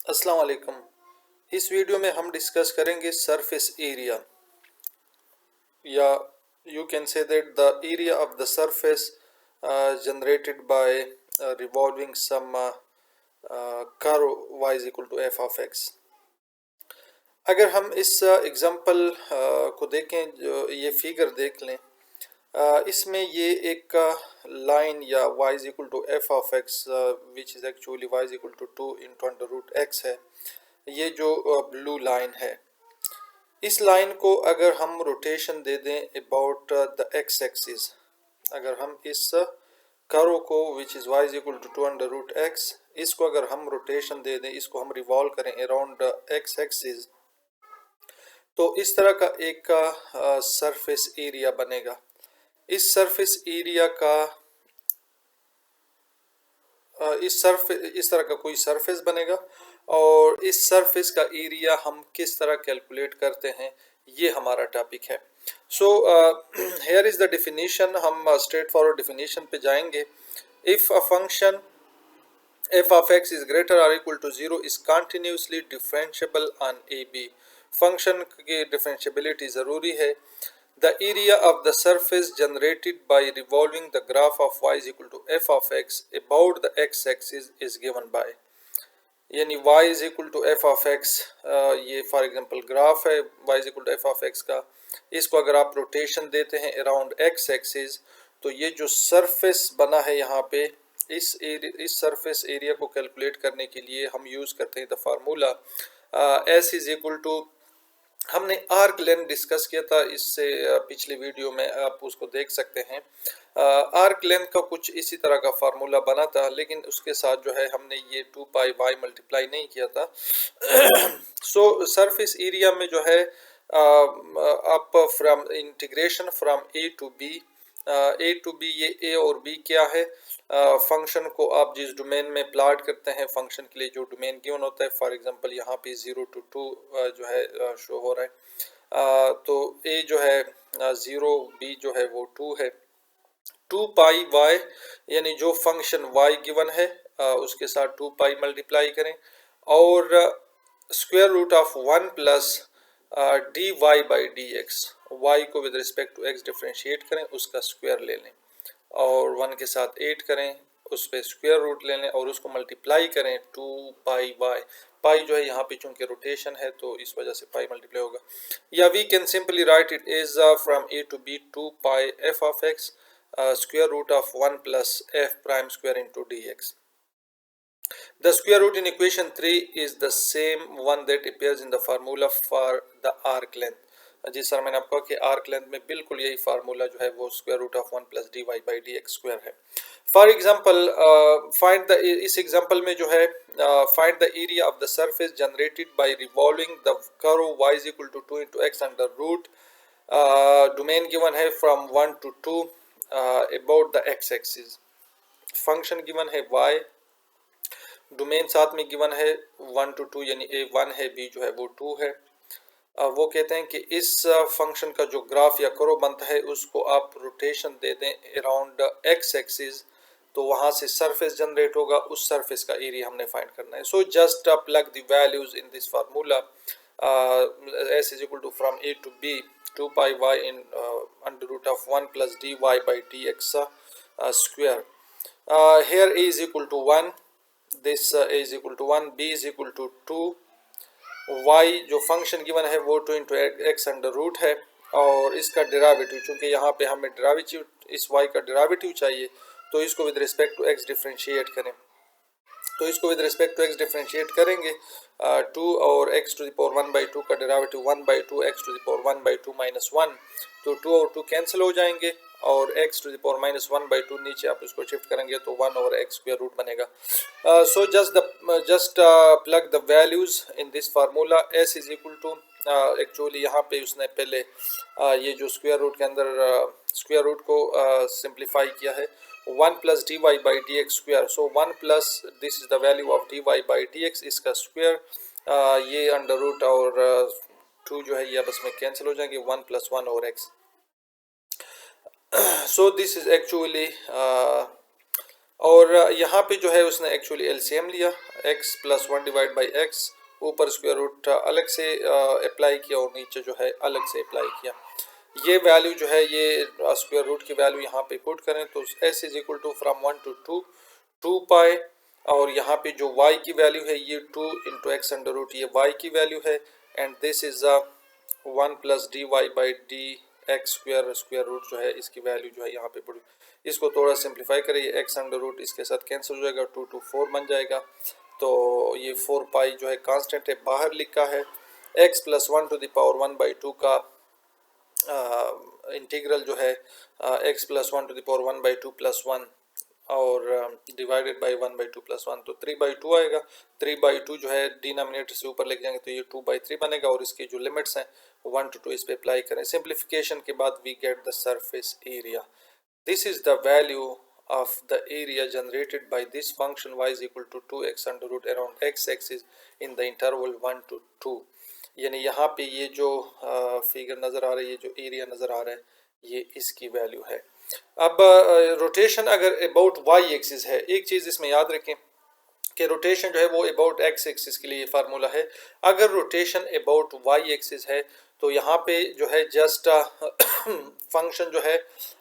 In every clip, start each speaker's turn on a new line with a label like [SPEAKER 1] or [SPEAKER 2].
[SPEAKER 1] अस्सलाम वालेकुम। इस वीडियो में हम डिस्कस करेंगे सरफेस एरिया या you can say that the area of the surface generated by revolving some curve y is equal to F of X. अगर हम इस एग्जांपल को देखें, जो ये फिगर देख लें, इसमें ये एक लाइन या y is equal to F of X which is actually y is equal to 2 into under root X है। ये जो ब्लू लाइन है, इस लाइन को अगर हम रोटेशन दे दें अबाउट द एक्स एक्सिस, अगर हम इस कर्व को which is y is equal to 2 under root X, इसको अगर हम रोटेशन दे दें, इसको हम रिवॉल्व करें अराउंड एक्स एक्सिस, तो इस तरह का एक सरफेस एरिया बनेगा। इस सरफेस एरिया का इस तरह का कोई सरफेस बनेगा और इस सरफेस का एरिया हम किस तरह कैलकुलेट करते हैं, ये हमारा टॉपिक है। So here is the definition. हम स्ट्रेट फॉरवर्ड डेफिनेशन पे जाएंगे। If a function f of x is greater or equal to 0 is continuously differentiable on AB। Function की डिफरेंशियबिलिटी ज़रूरी है। The area of the surface generated by revolving the graph of y is equal to f of x about the x axis is given by, यानी y is equal to f of x, ये for example graph है y is equal to f of x का। इसको अगर आप rotation देते हैं around x axis, तो ये जो सरफेस बना है यहाँ पे, इस सरफेस एरिया को कैलकुलेट करने के लिए हम यूज़ करते हैं the formula s is equal to, हमने आर्क लेंथ डिस्कस किया था इससे पिछले वीडियो में, आप उसको देख सकते हैं। आर्क लेंथ का कुछ इसी तरह का फार्मूला बना था, लेकिन उसके साथ जो है हमने ये 2 पाई वाई मल्टीप्लाई नहीं किया था। सो सरफेस एरिया में जो है आप from integration from A to B, ये ए और बी क्या है, फंक्शन को आप जिस डोमेन में प्लॉट करते हैं, फंक्शन के लिए जो डोमेन गिवन होता है, फॉर एग्जांपल यहाँ पे 0 to 2 जो है शो हो रहा है, तो ए जो है 0, बी जो है वो 2 है। 2 पाई वाई, यानी जो फंक्शन वाई गिवन है उसके साथ 2 पाई मल्टीप्लाई करें और square root of 1 plus D Y by D X, Y को with respect to X differentiate करें, उसका स्क्वायर ले लें और 1 के साथ 8 करें, उस पर स्क्वायर रूट ले लें और उसको मल्टीप्लाई करें 2 पाई वाई। पाई जो है यहाँ पे चूंकि रोटेशन है तो इस वजह से पाई मल्टीप्लाई होगा, या we can simply write it is from A to B 2 pi F of X square root of 1 plus f prime square into dx. The square root in equation 3 is the same one that appears in the formula for the arc length। जी sir, मैंने आपको कहा कि arc length में बिल्कुल यही formula जो है वो square root of 1 plus D Y by D X square है। फॉर एग्जाम्पल फाइंड द, इस एग्जाम्पल में जो है find the area of the surface generated by revolving the curve y is equal to 2 into X under root, domain given है from 1 to 2 about the X axis, function given है y, domain साथ में given है 1 to 2, यानी a 1 है, b जो है वो 2 है। वो कहते हैं कि इस फंक्शन का जो ग्राफ या कर्व बनता है उसको आप रोटेशन दे दें अराउंड एक्स एक्सिस, तो वहाँ से सरफेस जनरेट होगा, उस सरफेस का एरिया हमने फाइंड करना है। So just plug the values in this formula, S is equal to from A to B 2 pi Y in under root of 1 plus D Y by D X square. Here A is equal to 1, this A is equal to 1, B is equal to 2, y जो function given है वो 2 into X under root है और इसका derivative, चूंकि यहाँ पे हमें डेरिवेटिव, इस y का डेरिवेटिव चाहिए, तो इसको with respect to x differentiate करें। तो इसको with respect to x differentiate करेंगे 2 और x to the power 1 by 2 का derivative 1 by 2 x to the power 1 by 2 minus 1, तो 2 और 2 कैंसिल हो जाएंगे और x to the power minus 1 by 2 नीचे आप इसको शिफ्ट करेंगे तो 1 ओवर x स्क्वायर रूट बनेगा। So just plug the values in this formula. s is equal to, actually यहाँ पे उसने पहले ये जो स्क्वायर रूट के अंदर स्क्वायर रूट को सिंप्लीफाई किया है, 1 plus D Y by D X square, so 1 plus this is the value of D Y by D X, इसका स्क्वायर, ये अंडर रूट और 2 जो है ये आपस में कैंसिल हो जाएंगे, 1 प्लस 1 और x। So this is actually और यहाँ पे जो है उसने एक्चुअली एलसीएम लिया, x plus 1 divide by x, ऊपर स्क्वायर रूट अलग से अप्लाई किया और नीचे जो है अलग से अप्लाई किया। ये वैल्यू जो है ये स्क्वायर रूट की वैल्यू यहाँ पे पुट करें तो s is equal to from 1 to 2 pi, और यहाँ पे जो y की वैल्यू है ये 2 इंटू एक्स अंडर रूट, ये y की वैल्यू है, and this is 1 plus D Y by D X square, square root जो है इसकी वैल्यू जो है यहाँ पे पुट। इसको थोड़ा सिंप्लीफाई करिए, एक्स अंडर रूट इसके साथ कैंसिल हो जाएगा, 2 to 4 बन जाएगा, तो ये 4 पाई जो है कांस्टेंट है, बाहर लिखा है x plus 1 to the power 1 by 2 का इंटीग्रल जो है x plus 1 to the power 1 by 2 plus 1 और डिवाइडेड बाई 1 बाई 2 प्लस 1, तो 3 बाई 2 आएगा। 3 बाई 2 जो है डिनोमिनेटर से ऊपर लेके जाएंगे तो ये 2 बाई 3 बनेगा, और इसके जो लिमिट्स हैं 1 to 2 इस पे अप्लाई करें। सिंप्लीफिकेशन के बाद we get the surface area. This is the value of the area generated by this function y is equal to 2x under root around x axis in the interval 1 to 2। यानी यहाँ पे ये जो figure नज़र आ रही है, ये जो एरिया नज़र आ रहा है, ये इसकी वैल्यू है। अब रोटेशन अगर अबाउट y एक्सिस है, एक चीज़ इसमें याद रखें कि रोटेशन जो है वो अबाउट x एक्सिस के लिए फार्मूला है। अगर रोटेशन अबाउट y एक्सिस है तो यहाँ पे जो है जस्ट फंक्शन जो है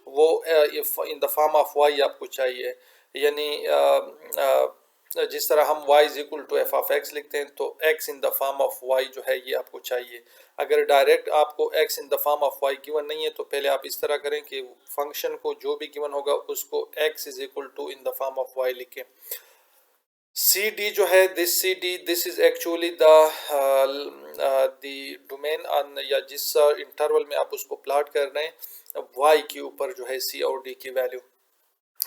[SPEAKER 1] वो in the form of y आपको चाहिए, यानी जिस तरह हम y is equal to F of X लिखते हैं तो x in the form of y जो है ये आपको चाहिए। अगर डायरेक्ट आपको x in the form of y given नहीं है तो पहले आप इस तरह करें कि फंक्शन को जो भी गिवन होगा उसको x is equal to in the form of y लिखें। सी डी जो है this C D, this is actually the domain on, या जिस इंटरवल में आप उसको प्लॉट कर रहे हैं y के ऊपर जो है c और d की वैल्यू,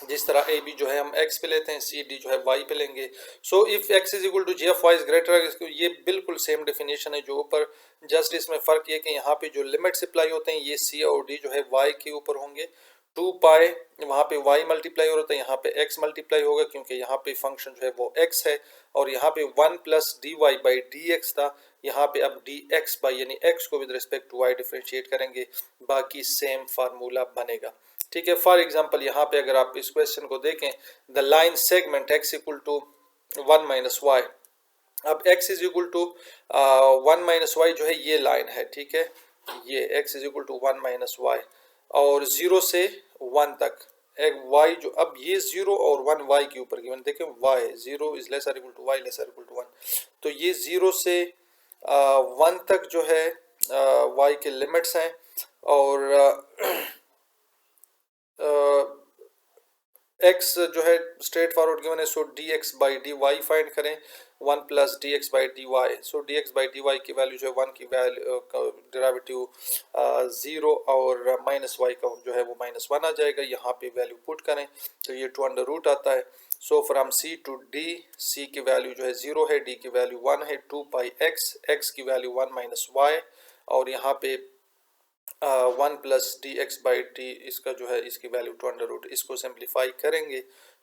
[SPEAKER 1] जिस तरह ए बी जो है हम x पे लेते हैं, सी डी जो है y पे लेंगे। So if x is equal to G F Y is greater, ये बिल्कुल सेम डेफिनेशन है जो ऊपर, जस्ट इसमें फ़र्क ये कि यहाँ पे जो लिमिट्स अप्लाई होते हैं ये c और d जो है y के ऊपर होंगे। 2 पाई वहाँ पे y मल्टीप्लाई हो रहा था, यहाँ पे x मल्टीप्लाई होगा क्योंकि यहाँ पे फंक्शन जो है वो x है, और यहाँ पे 1 plus D Y by D X था, यहाँ पे अब डी एक्स बाई यानी x को with respect to y differentiate करेंगे, बाकी सेम फार्मूला बनेगा। ठीक है, फॉर एग्जांपल यहाँ पे अगर आप इस क्वेश्चन को देखें, the line segment x equal to 1 minus Y, अब x is equal to 1 minus Y जो है ये लाइन है, ठीक है, ये x is equal to 1 minus Y, और 0 से 1 तक एक y जो, अब ये 0 और 1 y के ऊपर गिवन, देखें y 0 is lesser equal to y lesser equal to 1, तो ये 0 से 1 तक जो है y के लिमिट्स हैं, और x जो है स्ट्रेट फॉरवर्ड गिवन है, so D X by D Y find करें, 1 plus D X by D Y, so D X by D Y की वैल्यू जो है 1 की वैल्यू डेरिवेटिव 0 और माइनस वाई का जो है वो -1 आ जाएगा, यहाँ पे वैल्यू पुट करें तो ये 2 अंडर रूट आता है। So from c to d, c की वैल्यू जो है 0 है, d की वैल्यू 1 है, 2 पाई x, x की वैल्यू 1 माइनस वाई, और यहाँ पे 1 plus D X by T, इसका जो है इसकी वैल्यू 2 अंडर रूट, इसको सिंप्लीफाई करेंगे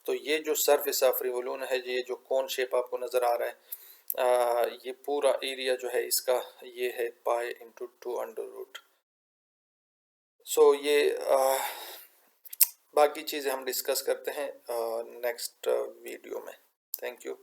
[SPEAKER 1] तो ये जो सरफेस ऑफ रिवोल्यूशन है, ये जो कोन शेप आपको नज़र आ रहा है, ये पूरा एरिया जो है इसका ये है पाई इंटू 2 अंडर रूट। सो ये बाकी चीज़ें हम डिस्कस करते हैं नेक्स्ट वीडियो में। Thank you.